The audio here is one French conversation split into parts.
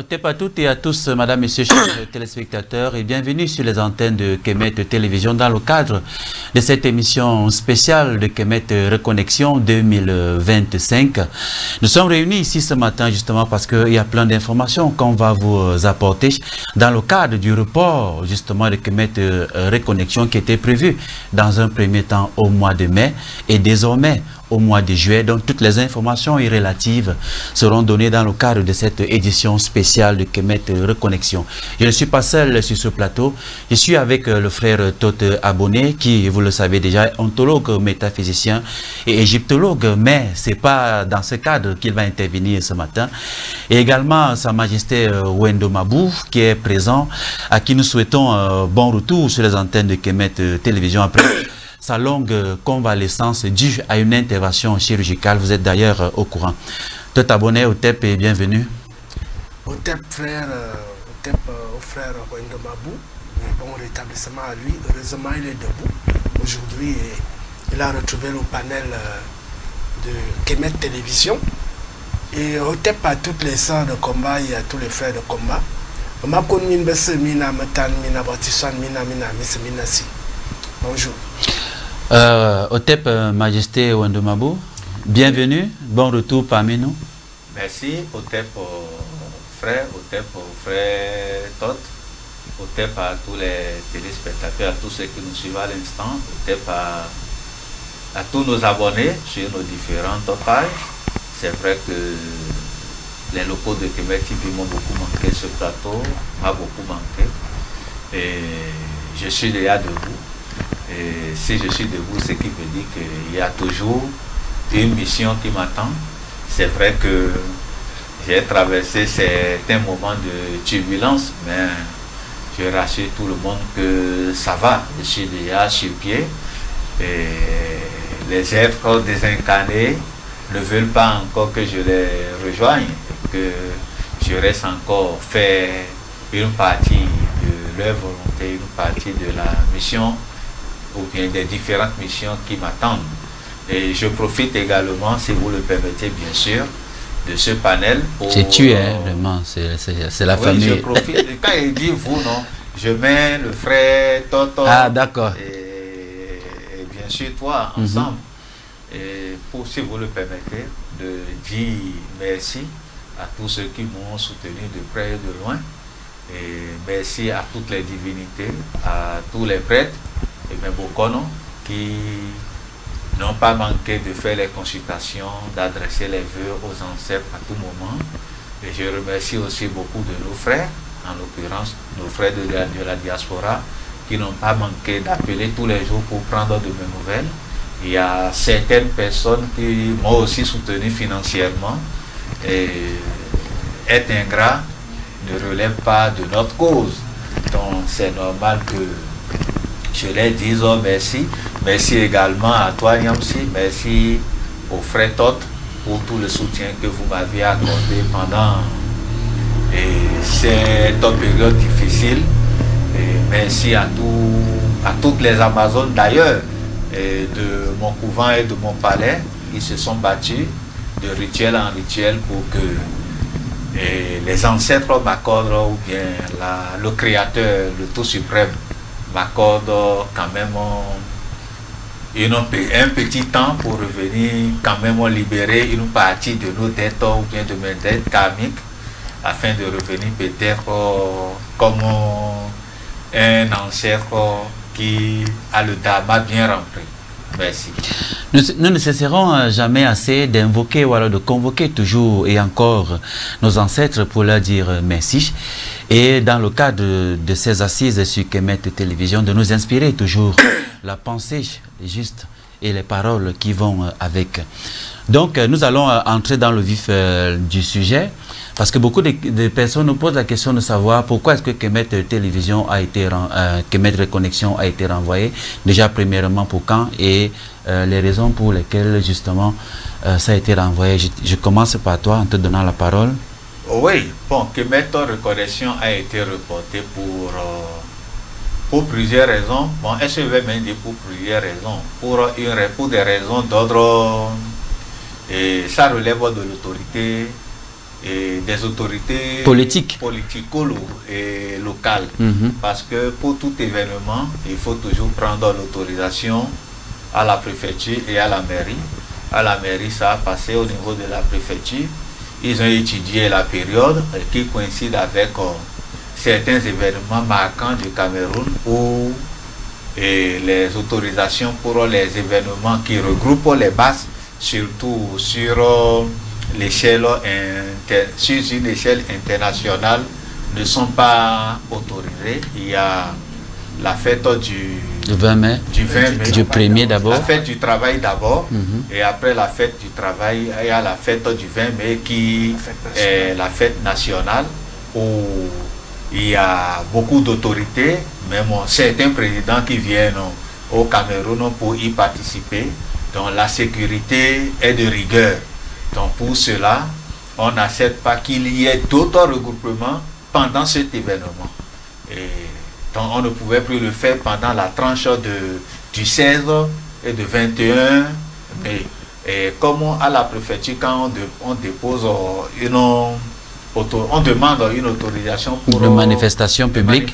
Otep à toutes et à tous, madame, messieurs, chers téléspectateurs, et bienvenue sur les antennes de Kemet Télévision dans le cadre de cette émission spéciale de Kemet Reconnexion 2025. Nous sommes réunis ici ce matin justement parce qu'il y a plein d'informations qu'on va vous apporter dans le cadre du report justement de Kemet Reconnexion qui était prévu dans un premier temps au mois de mai et désormais au mois de juillet. Donc toutes les informations relatives seront données dans le cadre de cette édition spéciale de Kemet Reconnexion. Je ne suis pas seul sur ce plateau, je suis avec le frère Toth Abonné qui, vous le savez déjà, est ontologue, métaphysicien et égyptologue, mais c'est pas dans ce cadre qu'il va intervenir ce matin. Et également Sa Majesté Wendo Mabou qui est présent, à qui nous souhaitons bon retour sur les antennes de Kemet Télévision après sa longue convalescence due à une intervention chirurgicale. Vous êtes d'ailleurs au courant. Toth Abonné, Otep, et bienvenue. Otep, frère, au frère Wendo Mabou, bon rétablissement à lui. Heureusement, il est debout. Aujourd'hui, il a retrouvé le panel de Kemet Télévision. Et Otep à toutes les sœurs de combat et à tous les frères de combat. Bonjour. Otep, Majesté Wendo Mabou, bienvenue, bon retour parmi nous. Merci, Otep, frère Toth, Otep à tous les téléspectateurs, à tous ceux qui nous suivent à l'instant, Otep à tous nos abonnés sur nos différentes pages. C'est vrai que les locaux de Kemet TV m'ont beaucoup manqué, ce plateau m'a beaucoup manqué. Et je suis déjà debout. Et si je suis debout, ce qui veut dire qu'il y a toujours une mission qui m'attend. C'est vrai que j'ai traversé certains moments de turbulence, mais je rassure tout le monde que ça va. Je suis déjà sur pied. Et les êtres désincarnés ne veulent pas encore que je les rejoigne, que je reste encore faire une partie de leur volonté, une partie de la mission ou bien des différentes missions qui m'attendent. Et je profite également, si vous le permettez bien sûr, de ce panel. C'est tu, hein, vraiment, c'est la famille. Je profite, quand il dit vous, non, je mets le frère Toto d'accord. Et bien sûr toi, ensemble. Et pour, si vous le permettez, de dire merci à tous ceux qui m'ont soutenu de près et de loin. Et merci à toutes les divinités, à tous les prêtres et mes Bokono qui n'ont pas manqué de faire les consultations, d'adresser les vœux aux ancêtres à tout moment. Et je remercie aussi beaucoup de nos frères, en l'occurrence nos frères de la diaspora, qui n'ont pas manqué d'appeler tous les jours pour prendre de mes nouvelles. Il y a certaines personnes qui m'ont aussi soutenu financièrement et être ingrat ne relève pas de notre cause. Donc c'est normal que je les dise oh, merci. Merci également à toi Nyamsi, merci au frère Toth pour tout le soutien que vous m'avez accordé pendant cette période difficile. Et merci à toutes les Amazones d'ailleurs, de mon couvent et de mon palais qui se sont battus de rituel en rituel pour que les ancêtres m'accordent, ou bien le Créateur, le Tout Suprême, m'accorde quand même un petit temps pour revenir quand même libérer une partie de nos dettes ou bien de mes dettes karmiques afin de revenir peut-être comme un ancêtre qui a le dharma bien rempli. Merci. Nous ne cesserons jamais assez d'invoquer ou alors de convoquer toujours et encore nos ancêtres pour leur dire merci. Et dans le cadre de ces assises sur Kemet Télévision, de nous inspirer toujours la pensée juste et les paroles qui vont avec. Donc nous allons entrer dans le vif du sujet. Parce que beaucoup de personnes nous posent la question de savoir pourquoi est-ce que Kemet Télévision a été, Kemet Reconnexion a été renvoyé. Déjà premièrement pour quand et les raisons pour lesquelles justement ça a été renvoyé. Je commence par toi en te donnant la parole. Oui, bon, Kemet Reconnexion a été reporté pour plusieurs raisons. Bon, est-ce que je vais même dire pour plusieurs raisons? Pour des raisons d'ordre, et ça relève de l'autorité et des autorités politico-locales. Parce que pour tout événement, il faut toujours prendre l'autorisation à la préfecture et à la mairie. À la mairie, ça a passé au niveau de la préfecture. Ils ont étudié la période qui coïncide avec certains événements marquants du Cameroun où les autorisations pour les événements qui regroupent les bases, surtout sur l'échelle une échelle internationale, ne sont pas autorisées. Il y a la fête du 20 mai, du 1er d'abord. La fête du travail d'abord, et après la fête du travail, il y a la fête du 20 mai qui est la fête nationale où il y a beaucoup d'autorités, même certains présidents qui viennent au Cameroun pour y participer. Donc la sécurité est de rigueur. Donc pour cela, on n'accepte pas qu'il y ait d'autres regroupements pendant cet événement. Et donc on ne pouvait plus le faire pendant la tranche du 16 et de 21 mai. Et comme à la préfecture, quand on dépose on demande une autorisation pour une manifestation publique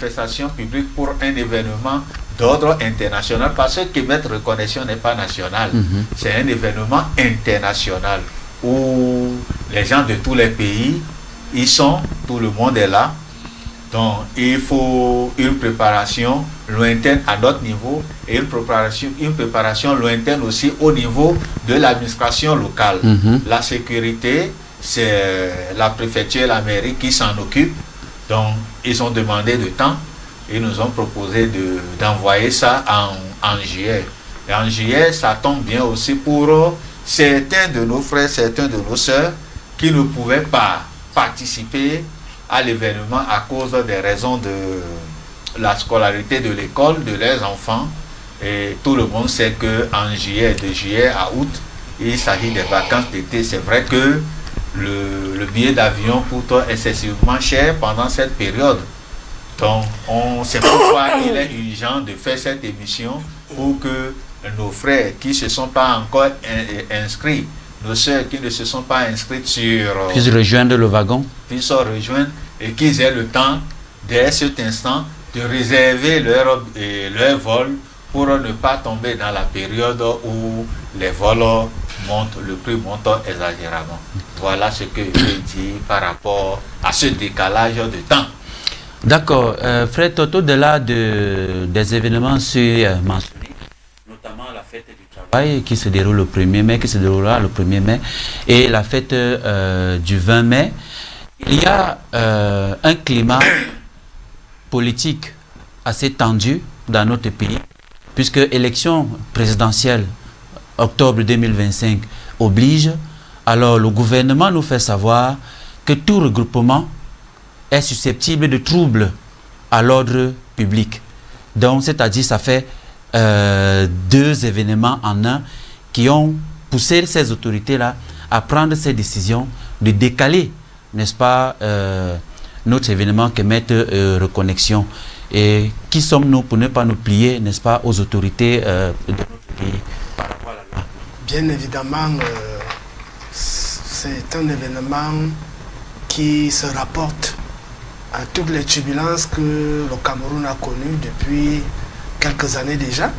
pour un événement d'ordre international, parce que mettre reconnaissance n'est pas national, c'est un événement international où les gens de tous les pays y sont, tout le monde est là. Donc il faut une préparation lointaine à notre niveau et une préparation lointaine aussi au niveau de l'administration locale. La sécurité, c'est la préfecture et la mairie qui s'en occupent. Donc ils ont demandé de temps. Ils nous ont proposé d'envoyer ça en juillet. Et en juillet, ça tombe bien aussi pour certains de nos frères, certains de nos sœurs qui ne pouvaient pas participer à l'événement à cause des raisons de la scolarité de l'école de leurs enfants. Et tout le monde sait qu'en juillet, de juillet à août, il s'agit des vacances d'été. C'est vrai que le billet d'avion coûte excessivement cher pendant cette période. Donc, c'est pourquoi il est urgent de faire cette émission pour que nos frères qui ne se sont pas encore inscrits, nos soeurs qui ne se sont pas inscrites puissent rejoindre le wagon, puissent rejoindre et qu'ils aient le temps, dès cet instant, de réserver leur vol pour ne pas tomber dans la période où les vols montent, le prix monte exagérément. Voilà ce que je dis par rapport à ce décalage de temps. D'accord. Frère Toto, au-delà des événements mentionnés, notamment la fête du travail qui se déroule le 1er mai, qui se déroulera le 1er mai, et la fête du 20 mai, il y a un climat politique assez tendu dans notre pays, puisque l'élection présidentielle octobre 2025 oblige. Alors le gouvernement nous fait savoir que tout regroupement est susceptible de troubles à l'ordre public. Donc, c'est-à-dire, ça fait 2 événements en un qui ont poussé ces autorités-là à prendre ces décisions de décaler, n'est-ce pas, notre événement Kemet Reconnexion. Et qui sommes-nous pour ne pas nous plier, n'est-ce pas, aux autorités de notre pays par rapport à la loi? Bien évidemment, c'est un événement qui se rapporte à toutes les turbulences que le Cameroun a connues depuis quelques années déjà.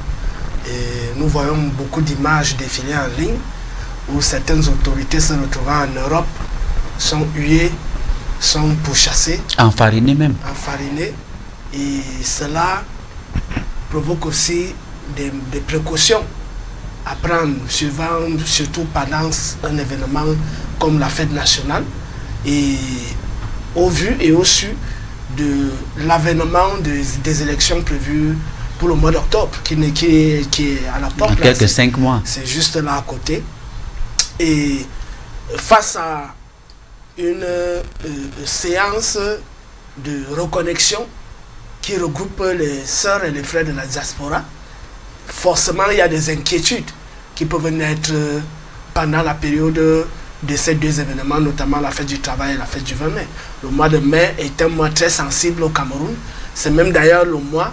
Et nous voyons beaucoup d'images défiler en ligne où certaines autorités se retrouvant en Europe sont huées, sont pourchassées. Enfarinées même. Enfarinées. Et cela provoque aussi des précautions à prendre, surtout pendant un événement comme la fête nationale. Et au vu et au su de l'avènement des élections prévues pour le mois d'octobre, qui est à la porte. Quelques 5 mois. C'est juste là à côté. Et face à une séance de reconnexion qui regroupe les sœurs et les frères de la diaspora, forcément il y a des inquiétudes qui peuvent naître pendant la période de ces 2 événements, notamment la fête du travail et la fête du 20 mai. Le mois de mai est un mois très sensible au Cameroun. C'est même d'ailleurs le mois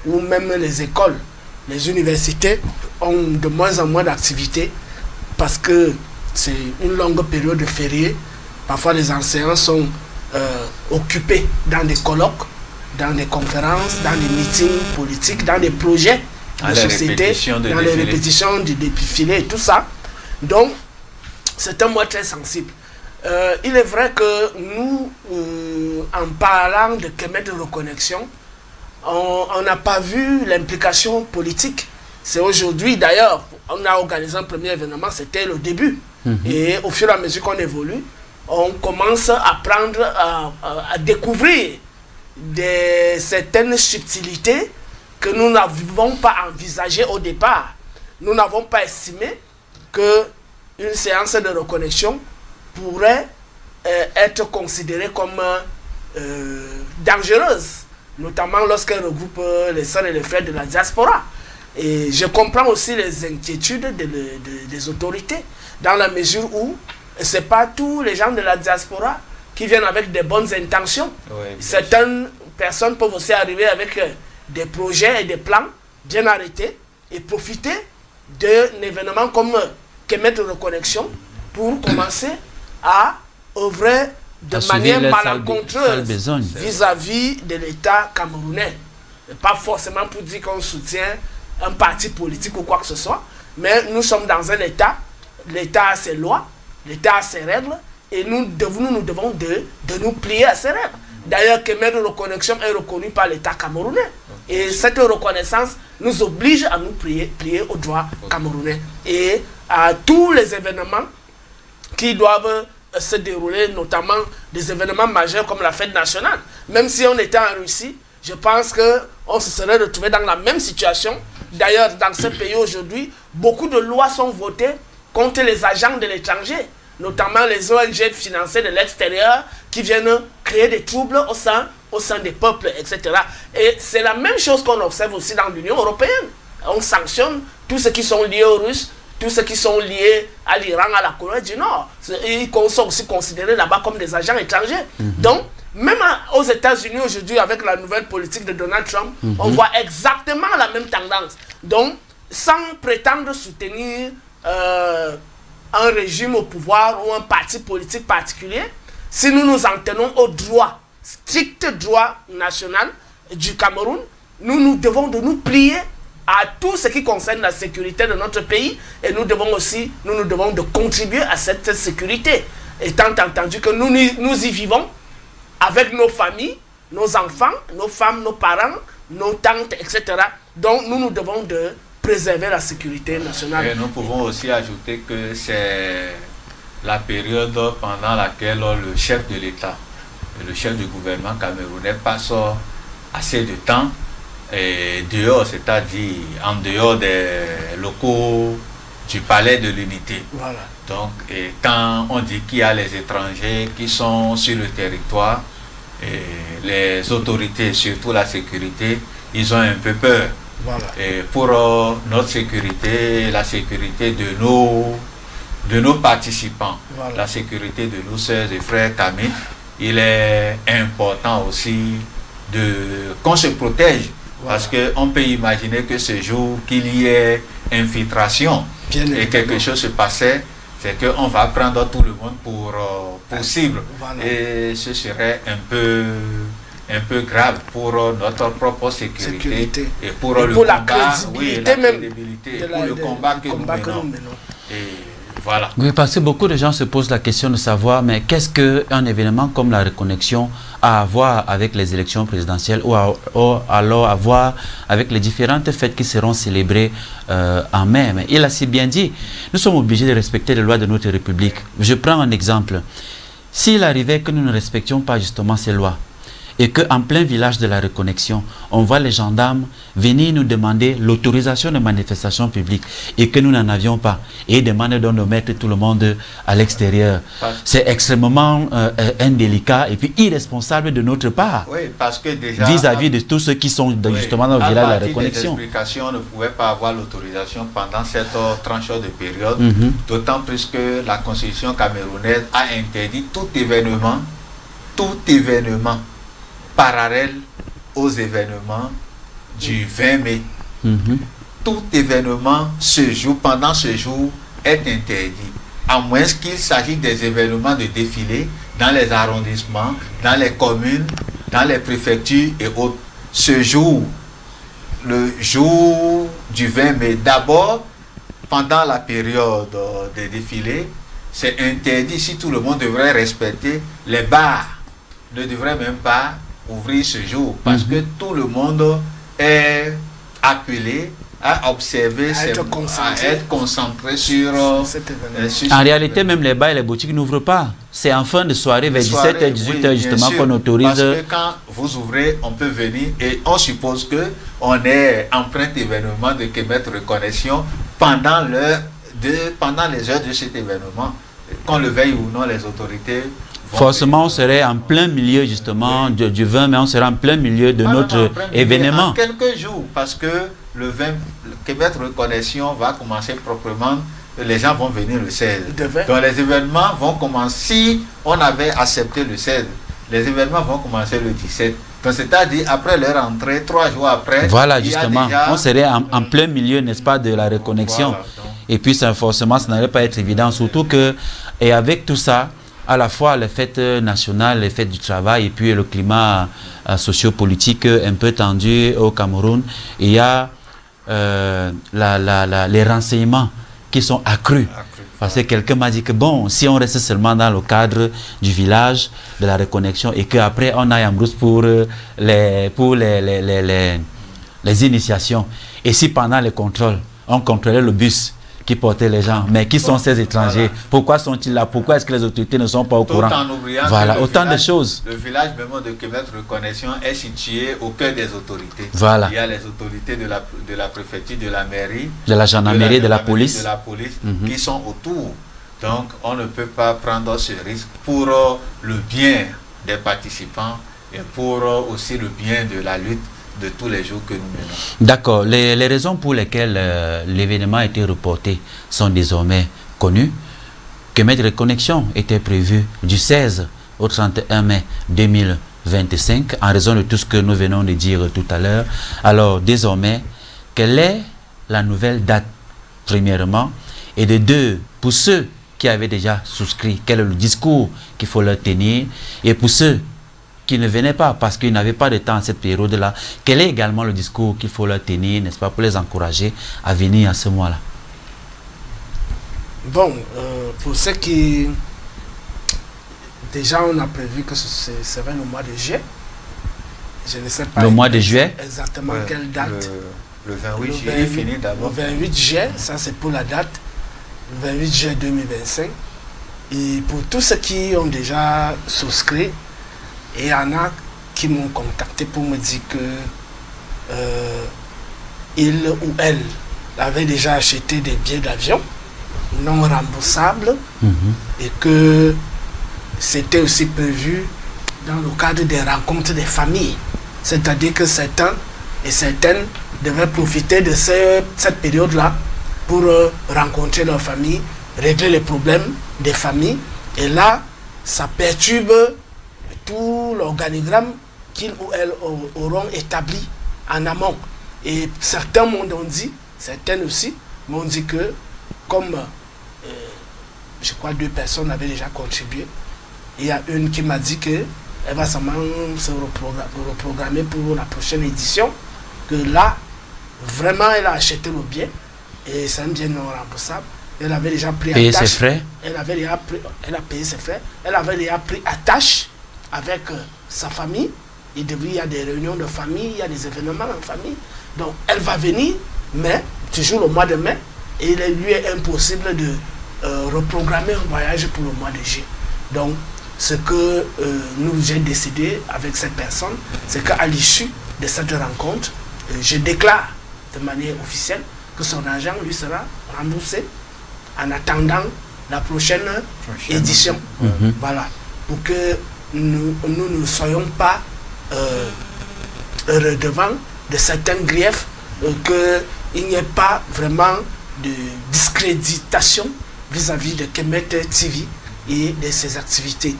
où même les écoles, les universités ont de moins en moins d'activités parce que c'est une longue période de férié Parfois, les enseignants sont occupés dans des colloques, dans des conférences, dans des meetings politiques, dans des projets de société, dans les répétitions du défilé et tout ça. Donc, c'est un mois très sensible. Il est vrai que nous, en parlant de Kemet de reconnexion, on n'a pas vu l'implication politique. C'est aujourd'hui, d'ailleurs, on a organisé un premier événement, c'était le début. Et au fur et à mesure qu'on évolue, on commence à prendre, à découvrir certaines subtilités que nous n'avons pas envisagées au départ. Nous n'avons pas estimé qu'une séance de reconnexion pourrait être considérée comme dangereuse, notamment lorsqu'elle regroupe les sœurs et les frères de la diaspora. Et je comprends aussi les inquiétudes des autorités, dans la mesure où ce n'est pas tous les gens de la diaspora qui viennent avec des bonnes intentions. Oui, certaines personnes peuvent aussi arriver avec des projets et des plans bien arrêtés et profiter d'un événement comme Kemet de reconnexion pour commencer à œuvrer de manière malencontreuse vis-à-vis de l'État camerounais. Pas forcément pour dire qu'on soutient un parti politique ou quoi que ce soit, mais nous sommes dans un État, l'État a ses lois, l'État a ses règles, et nous devons de nous plier à ces règles. D'ailleurs, Kemet de reconnexion est reconnu par l'État camerounais. Et cette reconnaissance nous oblige à nous plier au droit camerounais. Et à tous les événements qui doivent se dérouler, notamment des événements majeurs comme la fête nationale. Même si on était en Russie, je pense qu'on se serait retrouvé dans la même situation. D'ailleurs, dans ce pays aujourd'hui, beaucoup de lois sont votées contre les agents de l'étranger, notamment les ONG financées de l'extérieur qui viennent créer des troubles au sein des peuples, etc. Et c'est la même chose qu'on observe aussi dans l'Union européenne. On sanctionne tous ceux qui sont liés aux Russes, tous ceux qui sont liés à l'Iran, à la Corée du Nord. Ils sont aussi considérés là-bas comme des agents étrangers. Donc, même aux États-Unis aujourd'hui, avec la nouvelle politique de Donald Trump, on voit exactement la même tendance. Donc, sans prétendre soutenir un régime au pouvoir ou un parti politique particulier, si nous nous en tenons au droit, strict droit national du Cameroun, nous devons de nous plier à tout ce qui concerne la sécurité de notre pays, et nous devons de contribuer à cette sécurité, étant entendu que nous y vivons avec nos familles, nos enfants, nos femmes, nos parents, nos tantes, etc. Donc nous devons de préserver la sécurité nationale. Et nous pouvons aussi ajouter que c'est la période pendant laquelle le chef de l'État, le chef du gouvernement camerounais passe assez de temps et dehors, c'est-à-dire en dehors des locaux du palais de l'unité. Voilà. Donc, et quand on dit qu'il y a les étrangers qui sont sur le territoire, et les autorités, surtout la sécurité, ils ont un peu peur. Voilà. Et pour notre sécurité, la sécurité de nos participants, voilà, la sécurité de nos sœurs et frères tamis, il est important aussi qu'on se protège. Voilà. Parce qu'on peut imaginer que ce jour qu'il y ait infiltration et quelque chose se passait, c'est qu'on va prendre tout le monde pour cible. Voilà. Et ce serait un peu grave pour notre propre sécurité et pour le combat, la crédibilité, pour le combat que nous menons. Et voilà. Oui, parce que beaucoup de gens se posent la question de savoir, mais qu'est-ce qu'un événement comme la reconnexion a à voir avec les élections présidentielles ou alors à voir avec les différentes fêtes qui seront célébrées en mai. Mais il a si bien dit, nous sommes obligés de respecter les lois de notre République. Je prends un exemple. S'il arrivait que nous ne respections pas justement ces lois, et qu'en plein village de la reconnexion, on voit les gendarmes venir nous demander l'autorisation de manifestation publique et que nous n'en avions pas, et demander donc de mettre tout le monde à l'extérieur. C'est extrêmement indélicat et puis irresponsable de notre part. Oui, parce que déjà vis-à-vis de tous ceux qui sont justement dans le village de la reconnexion. On ne pouvait pas avoir l'autorisation pendant cette tranche de période, d'autant plus que la constitution camerounaise a interdit tout événement parallèle aux événements du 20 mai. Tout événement pendant ce jour est interdit. à moins qu'il s'agisse des événements de défilé dans les arrondissements, dans les communes, dans les préfectures et autres. Ce jour, le jour du 20 mai, d'abord, pendant la période des défilés, c'est interdit. Si tout le monde devrait respecter, les bars ne devraient même pas ouvrir ce jour parce que tout le monde est appelé à observer, à être concentré sur cet événement. En réalité, même les bars et les boutiques n'ouvrent pas. C'est en fin de soirée, vers 17h, 18h, justement, qu'on autorise. Parce que quand vous ouvrez, on peut venir et on suppose qu'on est empreinte événement de Kemet Reconnexion pendant les heures de cet événement. Qu'on le veuille ou non, les autorités... Forcément, on serait en plein milieu, justement, du 20 mai, on serait en plein milieu de notre événement. En quelques jours, parce que le 20, Kemet Reconnexion va commencer proprement, les gens vont venir le 16. Donc les événements vont commencer, si on avait accepté le 16, les événements vont commencer le 17. Donc c'est-à-dire après leur entrée, 3 jours après... Voilà, justement, déjà, on serait en plein milieu, n'est-ce pas, de la reconnexion. Voilà, et puis forcément, ça n'allait pas être évident, surtout que, et avec tout ça, à la fois les fêtes nationales, les fêtes du travail et puis le climat sociopolitique un peu tendu au Cameroun, il y a les renseignements qui sont accrus. Parce que quelqu'un m'a dit que bon, si on reste seulement dans le cadre du village, de la reconnexion, et qu'après on aille en brousse pour les initiations, et si pendant les contrôles, on contrôlait le bus qui portaient les gens, mais qui sont ces étrangers? Voilà. Pourquoi sont-ils là? Pourquoi est-ce que les autorités ne sont pas au courant? Voilà, autant de choses. Le village même de Kemet Reconnexion est situé au cœur des autorités. Voilà. Il y a les autorités de la préfecture, de la mairie, de la gendarmerie, de la police, qui sont autour. Donc, on ne peut pas prendre ce risque pour le bien des participants et pour aussi le bien de la lutte de tous les jours que nous menons. D'accord. Les raisons pour lesquelles l'événement a été reporté sont désormais connues. Kemet Reconnexion était prévu du 16 au 31 mai 2025 en raison de tout ce que nous venons de dire tout à l'heure. Alors désormais, quelle est la nouvelle date premièrement? Et de deux, pour ceux qui avaient déjà souscrit, quel est le discours qu'il faut leur tenir? Et pour ceux qui ne venaient pas parce qu'ils n'avaient pas de temps à cette période-là, quel est également le discours qu'il faut leur tenir, n'est-ce pas, pour les encourager à venir à ce mois-là? Bon, pour ceux qui... Déjà, on a prévu que ce serait le mois de juillet. Je ne sais pas... Le mois de juillet? Exactement quelle date. Le 28 juillet, fini d'abord. Le 28 juillet, ça c'est pour la date. Le 28 juillet 2025. Et pour tous ceux qui ont déjà souscrit, et il y en a qui m'ont contacté pour me dire que il ou elle avait déjà acheté des billets d'avion non remboursables et que c'était aussi prévu dans le cadre des rencontres des familles. C'est-à-dire que certains et certaines devaient profiter de cette période-là pour rencontrer leur famille, régler les problèmes des familles. Et là, ça perturbe tout l'organigramme qu'ils ou elles auront établi en amont. Et certains m'ont dit, certaines aussi, m'ont dit que comme je crois 2 personnes avaient déjà contribué, il y a une qui m'a dit qu'elle va seulement se reprogrammer pour la prochaine édition, que là, vraiment, elle a acheté le bien, et c'est un bien non remboursable. Elle avait déjà pris payé ses frais. Elle a payé ses frais. Elle avait déjà pris attache avec sa famille. Il y a des réunions de famille, il y a des événements en famille. Donc, elle va venir, mais toujours le mois de mai, et il lui est impossible de reprogrammer un voyage pour le mois de juillet. Donc, ce que j'ai décidé avec cette personne, c'est qu'à l'issue de cette rencontre, je déclare de manière officielle que son argent lui sera remboursé en attendant la prochaine édition. Voilà. Pour que nous ne soyons pas redevants de certains griefs, qu'il n'y ait pas vraiment de discréditation vis-à-vis de Kemet TV et de ses activités.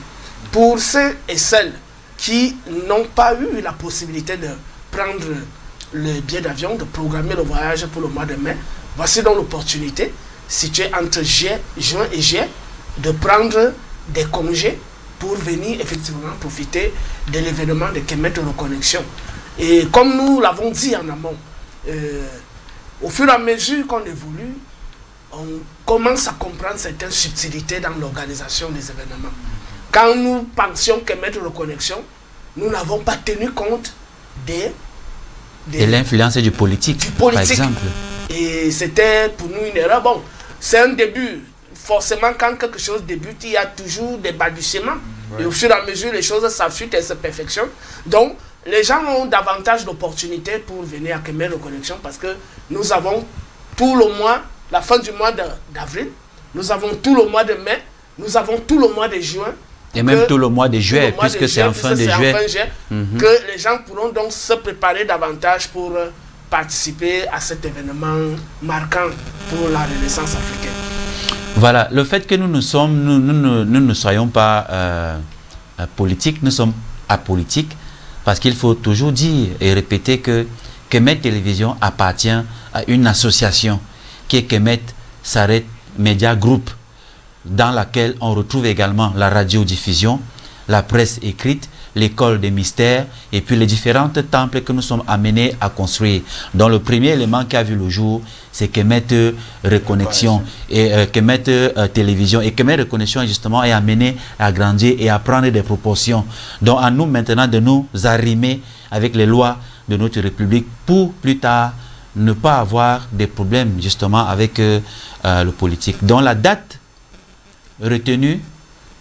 Pour ceux et celles qui n'ont pas eu la possibilité de prendre le billet d'avion, de programmer le voyage pour le mois de mai, voici donc l'opportunité situé entre juin et juillet, de prendre des congés pour venir effectivement profiter de l'événement de Kemet Reconnexion. Et comme nous l'avons dit en amont, au fur et à mesure qu'on évolue, on commence à comprendre certaines subtilités dans l'organisation des événements. Quand nous pensions Kemet Reconnexion, nous n'avons pas tenu compte de l'influence du politique, par exemple. Et c'était pour nous une erreur. Bon, c'est un début. Forcément, quand quelque chose débute, il y a toujours des balbutiements. Ouais. Et au fur et à mesure, les choses s'affûtent et se perfectionnent. Donc, les gens ont davantage d'opportunités pour venir à Kemet Reconnexion parce que nous avons tout le mois, la fin du mois d'avril, nous avons tout le mois de mai, nous avons tout le mois de juin. Et même tout le mois de juillet, puisque c'est en fin de juillet. Que les gens pourront donc se préparer davantage pour participer à cet événement marquant pour la Renaissance africaine. Voilà, le fait que nous ne soyons pas politiques, nous sommes apolitiques, parce qu'il faut toujours dire et répéter que Kemet Télévision appartient à une association qui est Kemet Saret Media Group, dans laquelle on retrouve également la radiodiffusion, la presse écrite, l'école des mystères et puis les différentes temples que nous sommes amenés à construire. Dont le premier élément qui a vu le jour, c'est Kemet Reconnexion et Kemet Télévision. Et Kemet Reconnexion, justement, est amené à grandir et à prendre des proportions. Donc à nous maintenant de nous arrimer avec les lois de notre République pour plus tard ne pas avoir des problèmes justement avec le politique. Donc la date retenue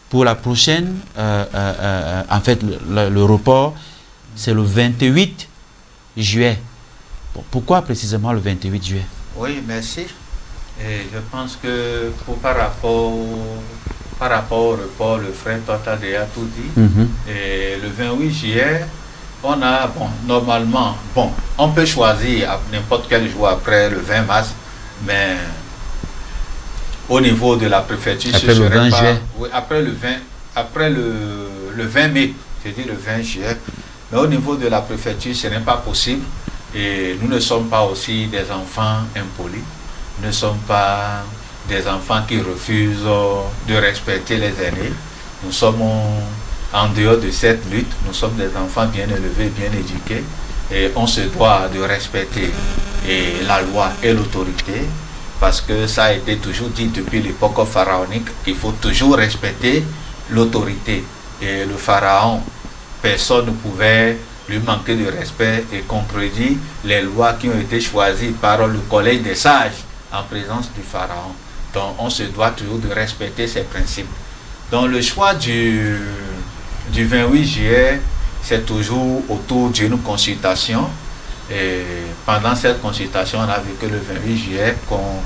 pour la prochaine, en fait, le report, c'est le 28 juillet. Bon, pourquoi précisément le 28 juillet? Oui, merci. Et je pense que par rapport au report, le frère Tota a déjà tout dit. Et le 28 juillet, on a, bon, normalement, bon, on peut choisir n'importe quel jour après le 20 mars, mais au niveau de la préfecture, après le 20 juillet. Oui, après le 20 mai, j'ai dit le 20 juillet, mais au niveau de la préfecture, ce n'est pas possible. Et nous ne sommes pas aussi des enfants impolis, nous ne sommes pas des enfants qui refusent de respecter les aînés. Nous sommes en dehors de cette lutte, nous sommes des enfants bien élevés, bien éduqués, et on se doit de respecter la loi et l'autorité. Parce que ça a été toujours dit depuis l'époque pharaonique qu'il faut toujours respecter l'autorité. Et le pharaon, personne ne pouvait lui manquer de respect et contredire les lois qui ont été choisies par le collège des sages en présence du pharaon. Donc on se doit toujours de respecter ces principes. Donc le choix du 28 juillet, c'est toujours autour d'une consultation. Et pendant cette consultation, on a vu que le 28 juillet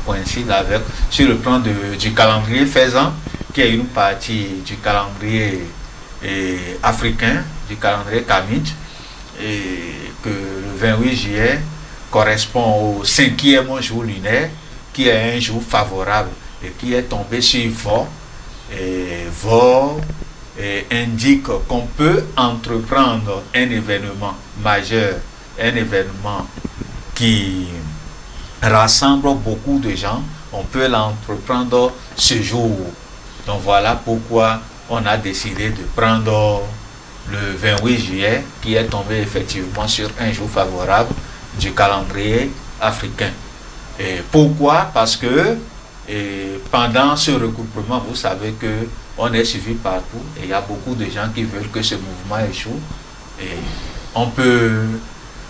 coïncide avec, sur le plan du calendrier faisant, qui est une partie du calendrier africain, du calendrier kamite, et que le 28 juillet correspond au 5e jour lunaire, qui est un jour favorable et qui est tombé sur Vau. Et Vau indique qu'on peut entreprendre un événement majeur, un événement qui rassemble beaucoup de gens, on peut l'entreprendre ce jour. Donc voilà pourquoi on a décidé de prendre le 28 juillet, qui est tombé effectivement sur un jour favorable du calendrier africain. Et pourquoi? Parce que pendant ce regroupement, vous savez que on est suivi partout et il y a beaucoup de gens qui veulent que ce mouvement échoue. Et on peut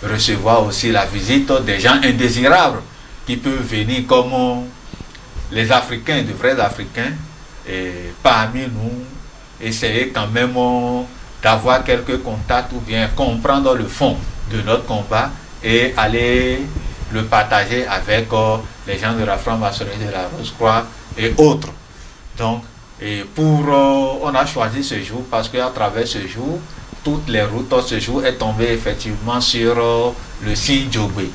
recevoir aussi la visite des gens indésirables qui peuvent venir comme les Africains, de vrais Africains, et parmi nous, essayer quand même d'avoir quelques contacts ou bien comprendre le fond de notre combat et aller le partager avec les gens de la franc-maçonnerie, de la Rose-Croix et autres. Donc, on a choisi ce jour parce qu'à travers ce jour, toutes les routes, ce jour est tombé effectivement sur le signe Djobé.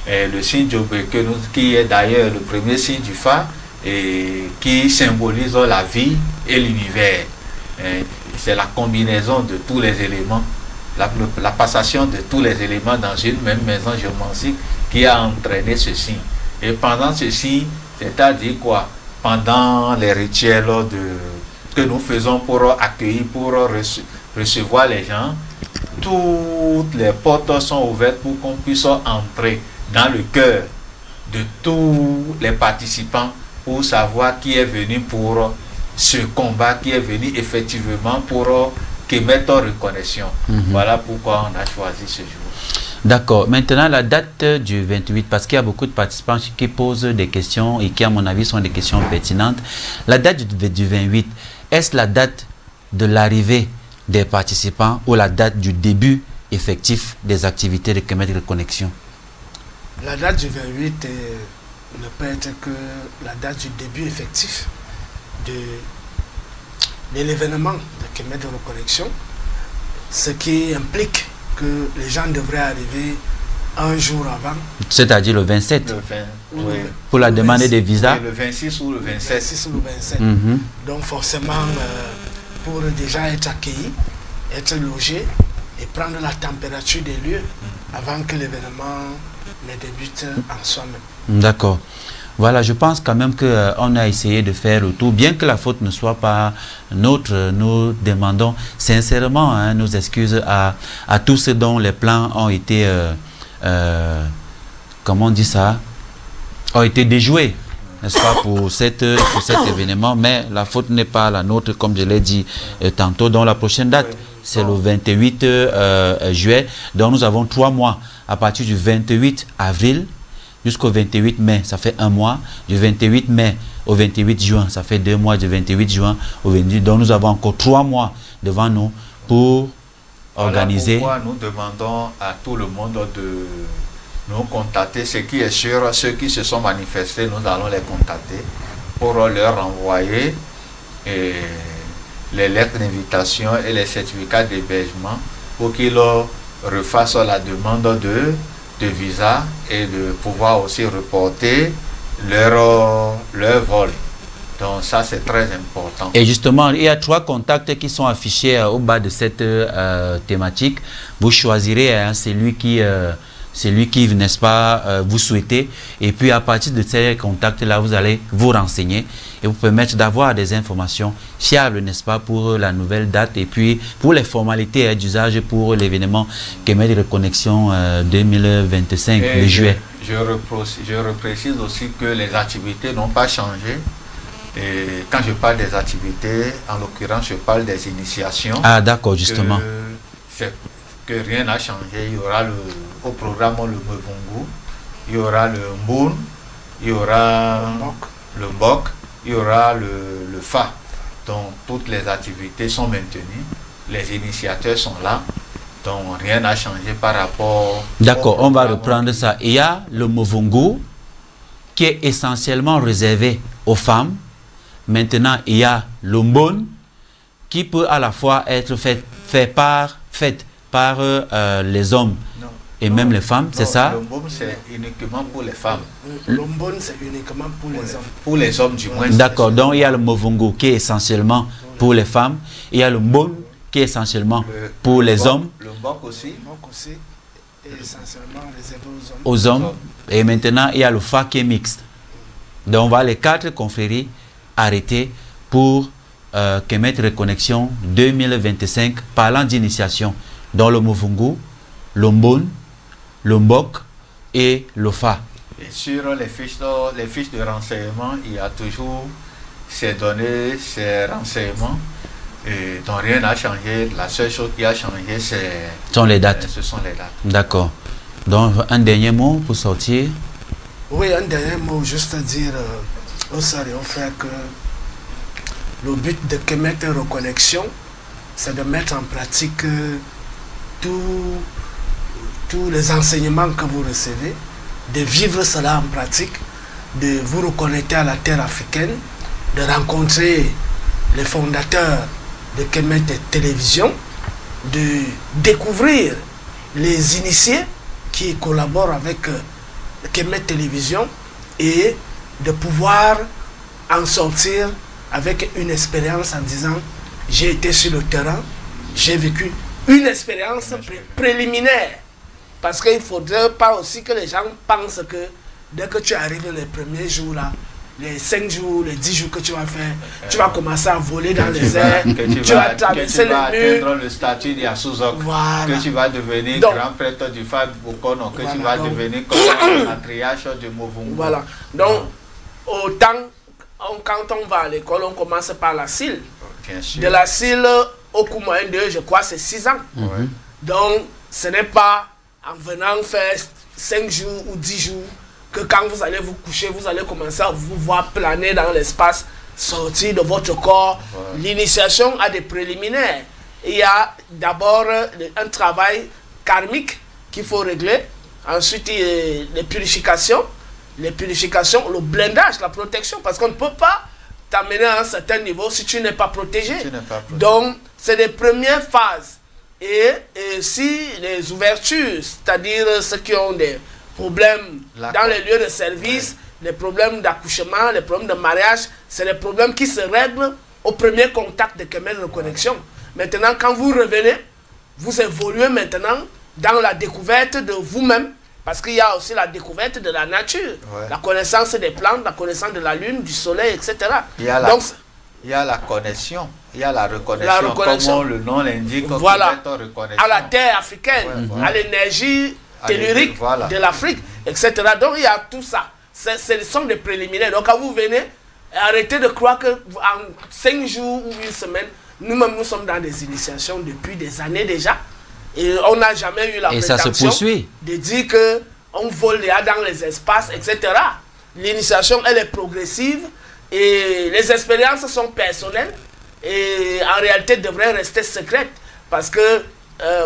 Le signe Djobé qui est d'ailleurs le premier signe du phare et qui symbolise la vie et l'univers. C'est la combinaison de tous les éléments, la passation de tous les éléments dans une même maison géomantique qui a entraîné ce signe. Et pendant ce signe, C'est-à-dire quoi? Pendant les rituels que nous faisons pour accueillir, pour recevoir les gens, toutes les portes sont ouvertes pour qu'on puisse entrer dans le cœur de tous les participants pour savoir qui est venu pour ce combat, qui est venu effectivement pour Kemet Reconnexion. Voilà pourquoi on a choisi ce jour. D'accord. Maintenant, la date du 28, parce qu'il y a beaucoup de participants qui posent des questions et qui, à mon avis, sont des questions pertinentes. La date du 28, est-ce la date de l'arrivée des participants ou la date du début effectif des activités de Kemet Reconnexion? La date du 28 ne peut être que la date du début effectif de l'événement de Kemet Reconnexion, ce qui implique que les gens devraient arriver un jour avant. C'est-à-dire le 27 pour la demande des visas. Le 26 ou le 27. 26 ou le 27. Donc forcément, pour déjà être accueilli, être logé et prendre la température des lieux avant que l'événement ne débute en soi-même. D'accord. Voilà, je pense quand même qu'on a essayé de faire le tout, bien que la faute ne soit pas nôtre. Nous demandons sincèrement nos excuses à tous ceux dont les plans ont été, comment on dit ça, ont été déjoués, n'est-ce pas, pour cet événement, mais la faute n'est pas la nôtre, comme je l'ai dit tantôt. Dans la prochaine date, c'est le 28 juillet, donc nous avons 3 mois, à partir du 28 avril, jusqu'au 28 mai, ça fait 1 mois. Du 28 mai au 28 juin, ça fait 2 mois. Du 28 juin au 28. Donc nous avons encore 3 mois devant nous pour organiser. Voilà pourquoi nous demandons à tout le monde de nous contacter. Ce qui est sûr, ceux qui se sont manifestés, nous allons les contacter pour leur envoyer les lettres d'invitation et les certificats d'hébergement pour qu'ils refassent la demande de visa et de pouvoir aussi reporter leur vol. Donc ça, c'est très important. Et justement, il y a 3 contacts qui sont affichés au bas de cette thématique. Vous choisirez celui qui, n'est-ce pas, vous souhaitez. Et puis à partir de ces contacts-là, vous allez vous renseigner et vous permettre d'avoir des informations fiables, n'est-ce pas, pour la nouvelle date et puis pour les formalités d'usage pour l'événement Kemet Reconnexion 2025 de juillet. Je reprécise aussi que les activités n'ont pas changé. Et quand je parle des activités, en l'occurrence, je parle des initiations. Ah d'accord, justement. Que rien n'a changé. Il y aura au programme le Mevungu, il y aura le Mboun, il y aura le Mbok, il y aura le Fa. Donc toutes les activités sont maintenues, les initiateurs sont là, donc rien n'a changé par rapport... D'accord, on va reprendre ça. Il y a le Mevungu qui est essentiellement réservé aux femmes. Maintenant, il y a le Mboun qui peut à la fois être fait par les hommes et même les femmes, c'est ça? Le Mboun, c'est uniquement pour les femmes. Le Mboun, c'est uniquement pour les hommes. Pour les hommes, du moins. D'accord, donc il y a le Mevungu qui est essentiellement pour les femmes. Il y a le Mboun qui est essentiellement pour les hommes. Le Mbok aussi. Est essentiellement réservé aux hommes. Et maintenant, il y a le Fa qui est mixte. Donc on va les 4 confréries arrêter pour Kemet Reconnexion 2025, parlant d'initiation dans le Mevungu, le Mboun, le Mbok et le Fa. Et sur les fiches de renseignement, il y a toujours ces données, ces renseignements, et dont rien n'a changé. La seule chose qui a changé, ce sont les dates. Ce sont les dates. D'accord. Donc un dernier mot pour sortir. Oui, un dernier mot, juste à dire aux sœurs et aux frères que le but de Kemet Reconnexion, c'est de mettre en pratique tous les enseignements que vous recevez, de vivre cela en pratique, de vous reconnecter à la terre africaine, de rencontrer les fondateurs de Kemet Télévision, de découvrir les initiés qui collaborent avec Kemet Télévision et de pouvoir en sortir avec une expérience en disant j'ai été sur le terrain, j'ai vécu une expérience préliminaire. Parce qu'il ne faudrait pas aussi que les gens pensent que dès que tu arrives les premiers jours là, les 5 jours, les 10 jours que tu vas faire, tu vas commencer à voler dans les airs, tu vas traverser les murs, atteindre le statut d'Yasuzok, voilà. que tu vas devenir grand prêtre du Fab Bokono, que tu vas devenir comme un patriarche de Movungu. Voilà. Donc, autant, quand on va à l'école, on commence par la CIL. De la CIL au cours moyen de, je crois, c'est 6 ans. Donc, ce n'est pas en venant faire 5 jours ou 10 jours que quand vous allez vous coucher, vous allez commencer à vous voir planer dans l'espace, sortir de votre corps. L'initiation a des préliminaires. Il y a d'abord un travail karmique qu'il faut régler. Ensuite, les purifications, le blindage, la protection. Parce qu'on ne peut pas t'amener à un certain niveau si tu n'es pas protégé. Donc, c'est les premières phases. Et si les ouvertures, c'est-à-dire ceux qui ont des problèmes dans les lieux de service, les problèmes d'accouchement, les problèmes de mariage, c'est les problèmes qui se règlent au premier contact de Kemet Reconnexion. Maintenant, quand vous revenez, vous évoluez maintenant dans la découverte de vous-même, parce qu'il y a aussi la découverte de la nature, la connaissance des plantes, la connaissance de la lune, du soleil, etc. Donc, il y a la connexion, il y a la reconnexion, comme le nom l'indique, voilà, à la terre africaine, à l'énergie tellurique de l'Afrique, etc. Donc il y a tout ça. Ce sont des préliminaires. Donc quand vous venez, arrêtez de croire que en 5 jours ou une semaine, nous-mêmes nous sommes dans des initiations depuis des années déjà. Et on n'a jamais eu la prétention de dire qu'on vole dans les espaces, etc. L'initiation, elle est progressive. Et les expériences sont personnelles et en réalité devraient rester secrètes parce que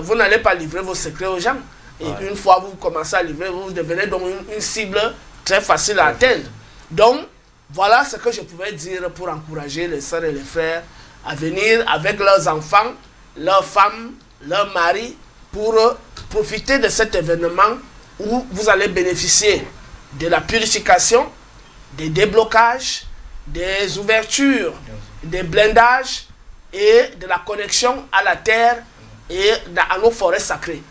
vous n'allez pas livrer vos secrets aux gens. Et une fois vous commencez à livrer, vous devenez donc une cible très facile à atteindre. Donc, voilà ce que je pouvais dire pour encourager les sœurs et les frères à venir avec leurs enfants, leurs femmes, leurs maris pour profiter de cet événement où vous allez bénéficier de la purification, des déblocages, des ouvertures, des blindages et de la connexion à la terre et à nos forêts sacrées.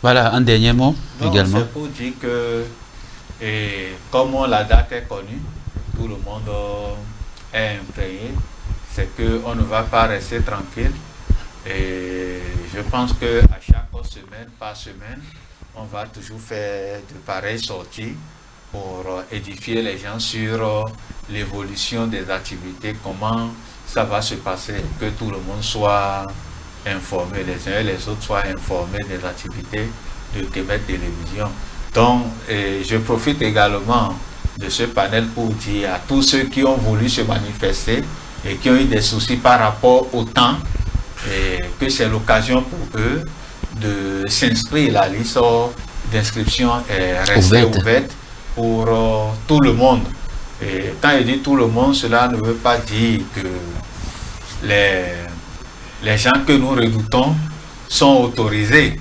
Voilà, un dernier mot également. C'est pour dire que, comme la date est connue, tout le monde est imprégné, c'est qu'on ne va pas rester tranquille. Et je pense qu'à chaque semaine par semaine, on va toujours faire de pareilles sorties pour édifier les gens sur l'évolution des activités, comment ça va se passer, que tout le monde soit informé, les uns et les autres soient informés des activités de Kemet Télévision. Donc, je profite également de ce panel pour dire à tous ceux qui ont voulu se manifester et qui ont eu des soucis par rapport au temps, que c'est l'occasion pour eux de s'inscrire. La liste d'inscription est restée ouverte pour tout le monde. Et quand il dit tout le monde, cela ne veut pas dire que les gens que nous redoutons sont autorisés.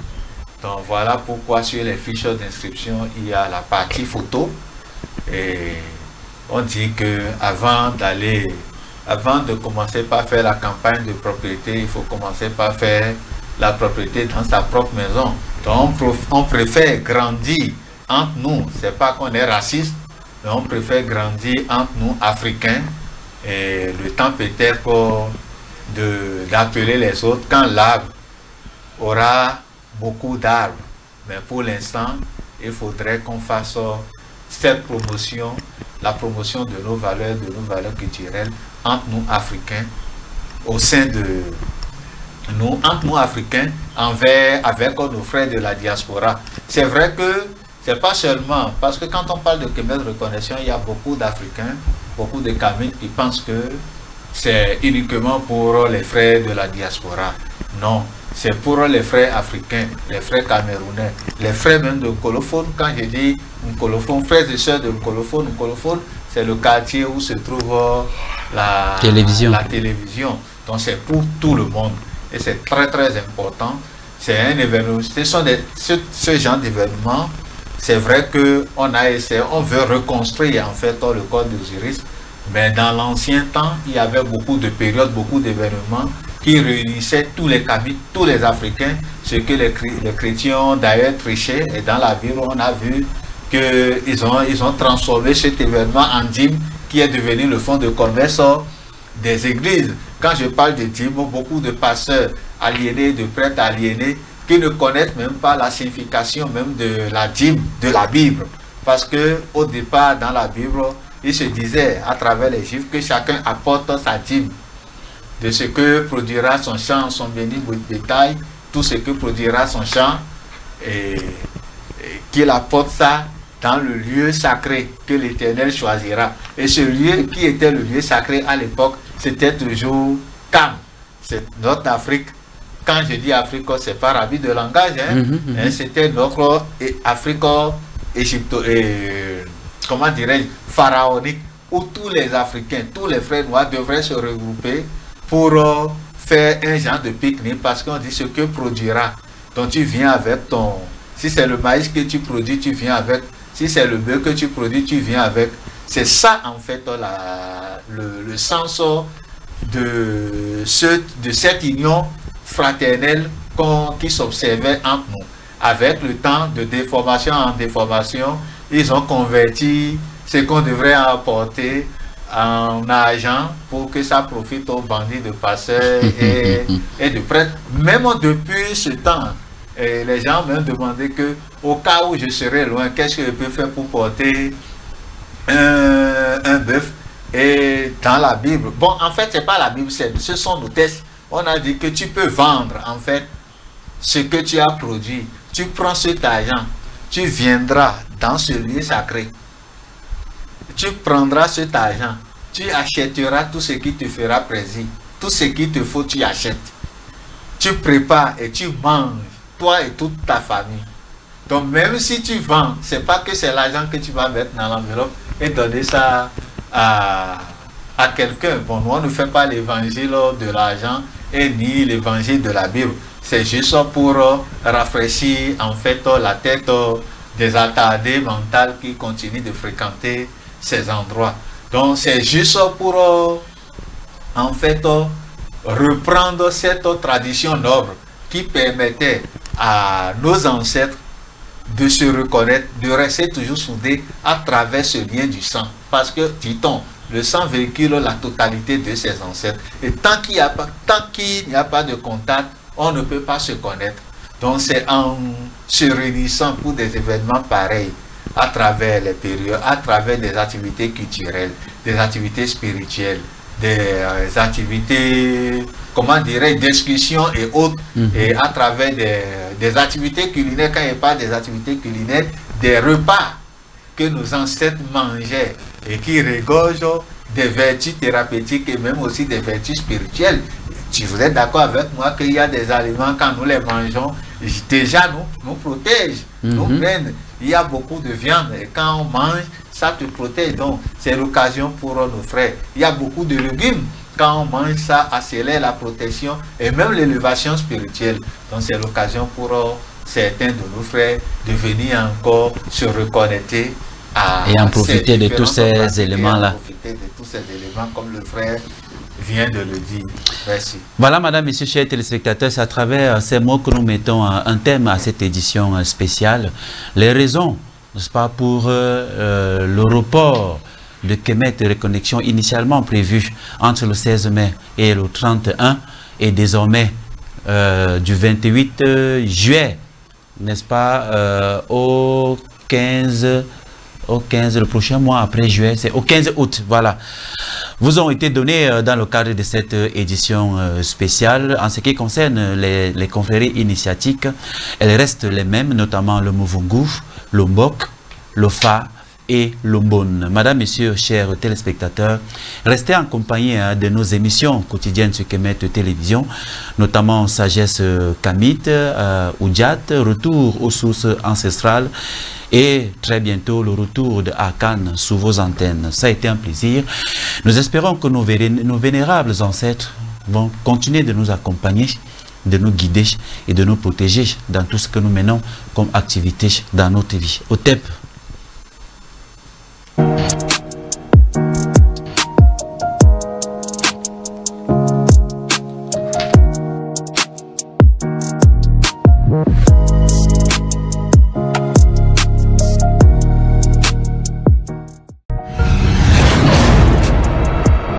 Donc voilà pourquoi sur les fiches d'inscription, il y a la partie photo. Et on dit que avant de commencer par faire la campagne de propriété, il faut commencer par faire la propriété dans sa propre maison. Donc on préfère grandir entre nous, c'est pas qu'on est raciste, mais on préfère grandir entre nous Africains. Et le temps peut-être d'appeler les autres quand l'arbre aura beaucoup d'arbres. Mais pour l'instant, il faudrait qu'on fasse cette promotion, la promotion de nos valeurs culturelles entre nous Africains, au sein de nous, entre nous Africains, avec nos frères de la diaspora. C'est vrai que c'est pas seulement, parce que quand on parle de Kemet Reconnexion, il y a beaucoup d'Africains, beaucoup de Kamins qui pensent que c'est uniquement pour les frères de la diaspora. Non, c'est pour les frères africains, les frères camerounais, les frères même de Colophone. Quand je dis Colophone, frères et sœurs de Colophone, c'est le quartier où se trouve la télévision. Donc c'est pour tout le monde. Et c'est très très important. C'est un événement, ce genre d'événement. C'est vrai qu'on a essayé, on veut reconstruire en fait le code d'Osiris, mais dans l'ancien temps, il y avait beaucoup de périodes, beaucoup d'événements qui réunissaient tous les Kamites, tous les Africains, ce que les chrétiens ont d'ailleurs triché. Et dans la Bible, on a vu qu'ils ont transformé cet événement en dîme qui est devenu le fonds de commerce des églises. Quand je parle de dîme, beaucoup de pasteurs aliénés, de prêtres aliénés, qui ne connaissent même pas la signification même de la dîme, de la Bible. Parce que au départ, dans la Bible, il se disait à travers les Juifs que chacun apporte sa dîme de ce que produira son champ, son béni bétail, tout ce que produira son champ, et qu'il apporte ça dans le lieu sacré que l'Éternel choisira. Et ce lieu qui était le lieu sacré à l'époque, c'était toujours Kam. C'est notre Afrique. Quand je dis Afrique, c'est pas ravi de langage. C'était notre Afrique comment dirais-je, pharaonique, où tous les Africains, tous les frères noirs devraient se regrouper pour faire un genre de pique-nique, parce qu'on dit ce que produira. Donc tu viens avec ton... Si c'est le maïs que tu produis, tu viens avec. Si c'est le bœuf que tu produis, tu viens avec. C'est ça en fait le sens de cette union fraternelle qui s'observait entre nous. Avec le temps, de déformation en déformation, ils ont converti ce qu'on devrait apporter en argent pour que ça profite aux bandits de passeurs et de prêtres. Même depuis ce temps, les gens m'ont demandé que, au cas où je serais loin, qu'est-ce que je peux faire pour porter un bœuf? Et dans la Bible, bon, en fait, c'est pas la Bible, ce sont nos textes. On a dit que tu peux vendre, en fait, ce que tu as produit. Tu prends cet argent, tu viendras dans ce lieu sacré. Tu prendras cet argent, tu achèteras tout ce qui te fera plaisir. Tout ce qu'il te faut, tu achètes. Tu prépares et tu manges, toi et toute ta famille. Donc même si tu vends, c'est pas que c'est l'argent que tu vas mettre dans l'enveloppe et donner ça à quelqu'un. Bon, nous on ne fait pas l'évangile de l'argent et ni l'évangile de la Bible. C'est juste pour rafraîchir en fait la tête des attardés mentaux qui continuent de fréquenter ces endroits. Donc c'est juste pour en fait reprendre cette tradition noble qui permettait à nos ancêtres de se reconnaître, de rester toujours soudés à travers ce lien du sang. Parce que, dit-on, le sang véhicule la totalité de ses ancêtres. Et tant qu'il n'y a pas de contact, on ne peut pas se connaître. Donc c'est en se réunissant pour des événements pareils, à travers les périodes, à travers des activités culturelles, des activités spirituelles, des activités, comment dirais-je, discussions et autres, et à travers des activités culinaires, quand il n'y a pas des activités culinaires, des repas que nos ancêtres mangeaient et qui regorgent des vertus thérapeutiques et même aussi des vertus spirituelles. Si vous êtes d'accord avec moi qu'il y a des aliments, quand nous les mangeons, déjà nous protègent, nous prennent. Il y a beaucoup de viande et quand on mange, ça te protège. Donc c'est l'occasion pour nos frères. Il y a beaucoup de légumes. Quand on mange, ça accélère la protection et même l'élévation spirituelle. Donc c'est l'occasion pour certains de nos frères de venir encore se reconnecter et en profiter de tous ces éléments-là. Profiter de tous ces éléments comme le frère vient de le dire. Merci. Voilà, madame, messieurs, chers téléspectateurs, c'est à travers ces mots que nous mettons un thème à cette édition spéciale. Les raisons, n'est-ce pas, pour le report de Kemet Reconnexion initialement prévu entre le 16 mai et le 31 et désormais du 28 juillet, n'est-ce pas, au 15, le prochain mois après juillet, c'est au 15 août, voilà, vous ont été donnés dans le cadre de cette édition spéciale. En ce qui concerne les confréries initiatiques, elles restent les mêmes, notamment le Muvungu, le Mbok, le Fa et le Mbon. Madame, messieurs, chers téléspectateurs, restez en compagnie de nos émissions quotidiennes sur Kemet Télévision, notamment Sagesse Kamit, Oudjat, Retour aux sources ancestrales et très bientôt le retour de Akan sous vos antennes. Ça a été un plaisir. Nous espérons que nos vénérables ancêtres vont continuer de nous accompagner, de nous guider et de nous protéger dans tout ce que nous menons comme activité dans notre vie. Au TEP.